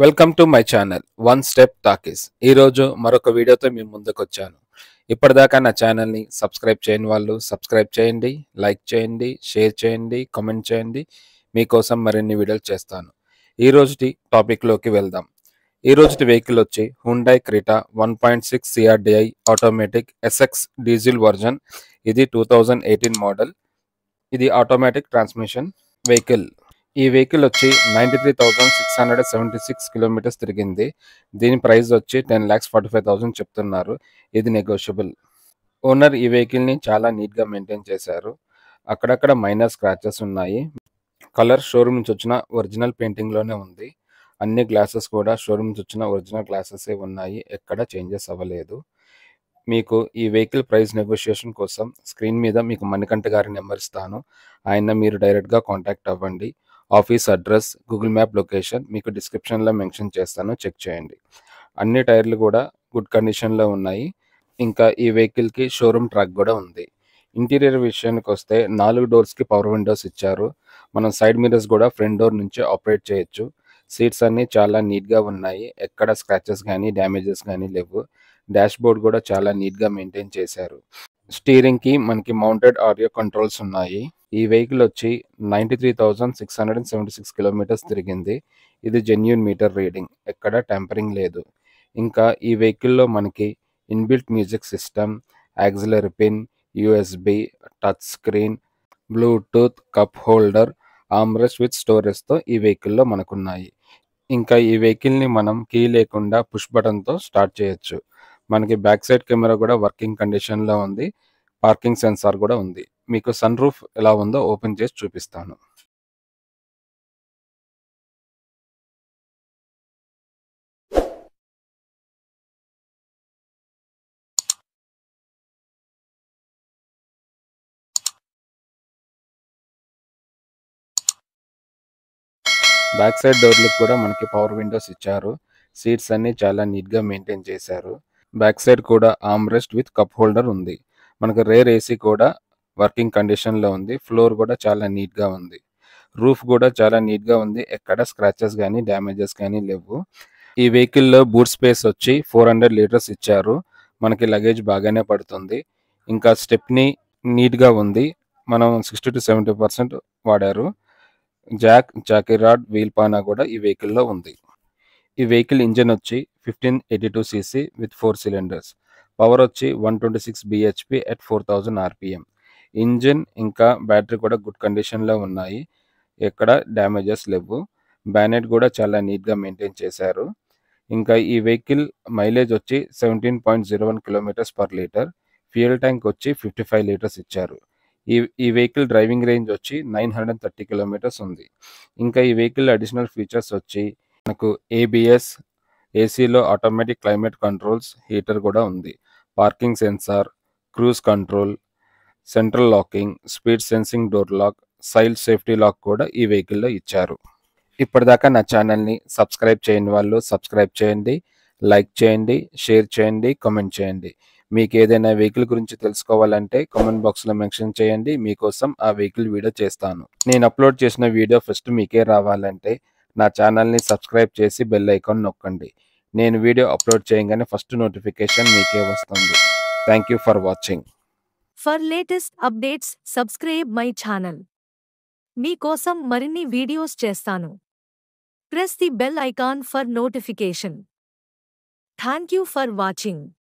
Welcome to my channel one step talkies. ఈరోజు మరొక వీడియోతో మీ ముందుకు వచ్చాను. ఇప్పటిదాకా నా ఛానల్ని సబ్స్క్రైబ్ చేయని వాళ్ళు సబ్స్క్రైబ్ చేయండి, లైక్ చేయండి, షేర్ చేయండి, కామెంట్ చేయండి. మీకోసం మరిన్ని వీడియోలు చేస్తాను. ఈ రోజుటి టాపిక్లోకి వెళ్దాం. ఈ రోజుటి వెహికల్ వచ్చి Hyundai Creta 1.6 CRDI automatic SX diesel version. ఇది 2018 మోడల్. ఇది ఆటోమేటిక్ ట్రాన్స్మిషన్ వెహికల్. ఈ వెహికల్ వచ్చి 93,676 కిలోమీటర్స్ తిరిగింది. దీని ప్రైస్ వచ్చి 10,45,000 చెప్తున్నారు. ఇది నెగోషియబుల్. ఓనర్ ఈ వెహికల్ని చాలా నీట్గా మెయింటైన్ చేశారు. అక్కడక్కడ మైనర్ స్క్రాచెస్ ఉన్నాయి. కలర్ షోరూమ్ నుంచి వచ్చిన ఒరిజినల్ పెయింటింగ్లోనే ఉంది. అన్ని గ్లాసెస్ కూడా షోరూమ్ నుంచి వచ్చిన ఒరిజినల్ గ్లాసెసే ఉన్నాయి. ఎక్కడ చేంజెస్ అవ్వలేదు. మీకు ఈ వెహికల్ ప్రైస్ నెగోషియేషన్ కోసం స్క్రీన్ మీద మీకు మణికంఠ గారి నెంబర్ ఇస్తాను. ఆయన మీరు డైరెక్ట్గా కాంటాక్ట్ అవ్వండి. Office address, Google map location మీకు డిస్క్రిప్షన్లో మెన్షన్ చేస్తాను, చెక్ చేయండి. అన్ని టైర్లు కూడా గుడ్ కండిషన్లో ఉన్నాయి. ఇంకా ఈ వెహికల్కి షోరూమ్ ట్రాక్ కూడా ఉంది. ఇంటీరియర్ విషయానికి వస్తే 4 డోర్స్కి పవర్ విండోస్ ఇచ్చారు. మనం సైడ్ మిరర్స్ కూడా ఫ్రంట్ డోర్ నుంచి ఆపరేట్ చేయొచ్చు. సీట్స్ అన్నీ చాలా నీట్గా ఉన్నాయి. ఎక్కడ స్క్రాచెస్ కానీ డ్యామేజెస్ కానీ లేవు. డాష్ బోర్డ్ కూడా చాలా నీట్గా మెయింటైన్ చేశారు. స్టీరింగ్కి మనకి మౌంటెడ్ ఆడియో కంట్రోల్స్ ఉన్నాయి. ఈ వెహికల్ వచ్చి 93,676 కిలోమీటర్స్ తిరిగింది. ఇది జెన్యూన్ మీటర్ రీడింగ్, ఎక్కడ టెంపరింగ్ లేదు. ఇంకా ఈ వెహికల్లో మనకి inbuilt music system, auxiliary pin, USB, touch screen, Bluetooth, cup holder, armrest with స్టోరేజ్తో ఈ వెహికల్లో మనకున్నాయి. ఇంకా ఈ వెహికల్ని మనం కీ లేకుండా పుష్ బటన్తో స్టార్ట్ చేయొచ్చు. మనకి బ్యాక్ సైడ్ కెమెరా కూడా వర్కింగ్ కండిషన్లో ఉంది. పార్కింగ్ సెన్సార్ కూడా ఉంది. మీకు సన్ రూఫ్ ఎలా ఉందో ఓపెన్ చేసి చూపిస్తాను. బ్యాక్ సైడ్ డోర్లకు కూడా మనకి పవర్ విండోస్ ఇచ్చారు. సీట్స్ అన్ని చాలా నీట్గా మెయింటైన్ చేశారు. బ్యాక్ సైడ్ కూడా ఆర్మ్రెస్ట్ విత్ కప్ హోల్డర్ ఉంది. మనకు రేర్ ఏసీ కూడా వర్కింగ్ కండిషన్లో ఉంది. ఫ్లోర్ కూడా చాలా నీట్గా ఉంది. రూఫ్ కూడా చాలా నీట్గా ఉంది. ఎక్కడ స్క్రాచెస్ కానీ డ్యామేజెస్ కానీ లేవు. ఈ వెహికల్లో బూట్ స్పేస్ వచ్చి 400 లీటర్స్ ఇచ్చారు. మనకి లగేజ్ బాగానే పడుతుంది. ఇంకా స్టెప్నీ నీట్గా ఉంది. మనం 60 to 70% వాడారు. జాకీ రాడ్, వీల్ పానా కూడా ఈ వెహికల్లో ఉంది. ఈ వెహికల్ ఇంజన్ వచ్చి 1582 cc విత్ 4 cylinders. పవర్ వచ్చి 126 bhp at 4000 rpm. ఇంజన్ ఇంకా బ్యాటరీ కూడా గుడ్ కండిషన్లో ఉన్నాయి. ఎక్కడ డ్యామేజెస్ లేవు. బ్యానెట్ కూడా చాలా నీట్గా మెయింటైన్ చేశారు. ఇంకా ఈ వెహికల్ మైలేజ్ వచ్చి 17.01 kilometres per litre. Fuel tank వచ్చి 55 లీటర్స్ ఇచ్చారు. ఈ వెహికల్ డ్రైవింగ్ రేంజ్ వచ్చి 930 కిలోమీటర్స్ ఉంది. ఇంకా ఈ వెహికల్ అడిషనల్ ఫీచర్స్ వచ్చి మనకు ఏబిఎస్, ఏసీలో ఆటోమేటిక్ క్లైమేట్ కంట్రోల్స్, హీటర్ కూడా ఉంది. Parking sensor, cruise control, central locking, speed sensing door lock, child safety lock కూడా ఈ వెహికల్లో ఇచ్చారు. ఇప్పటిదాకా నా ఛానల్ని సబ్స్క్రైబ్ చేయని వాళ్ళు సబ్స్క్రైబ్ చేయండి, లైక్ చేయండి, షేర్ చేయండి, కామెంట్ చేయండి. మీకు ఏదైనా వెహికల్ గురించి తెలుసుకోవాలంటే కామెంట్ బాక్స్లో మెన్షన్ చేయండి. మీకోసం ఆ వెహికల్ వీడియో చేస్తాను. నేను అప్లోడ్ చేసిన వీడియో ఫస్ట్ మీకే రావాలంటే నా ఛానల్ని సబ్స్క్రైబ్ చేసి బెల్ ఐకాన్ నొక్కండి. నేను వీడియో అప్లోడ్ చేయగానే ఫస్ట్ నోటిఫికేషన్ మీకే వస్తుంది. Thank you for watching. For latest updates, subscribe my channel. మీకోసం మరిన్ని వీడియోస్ చేస్తాను. Press the bell icon for notification. Thank you for watching.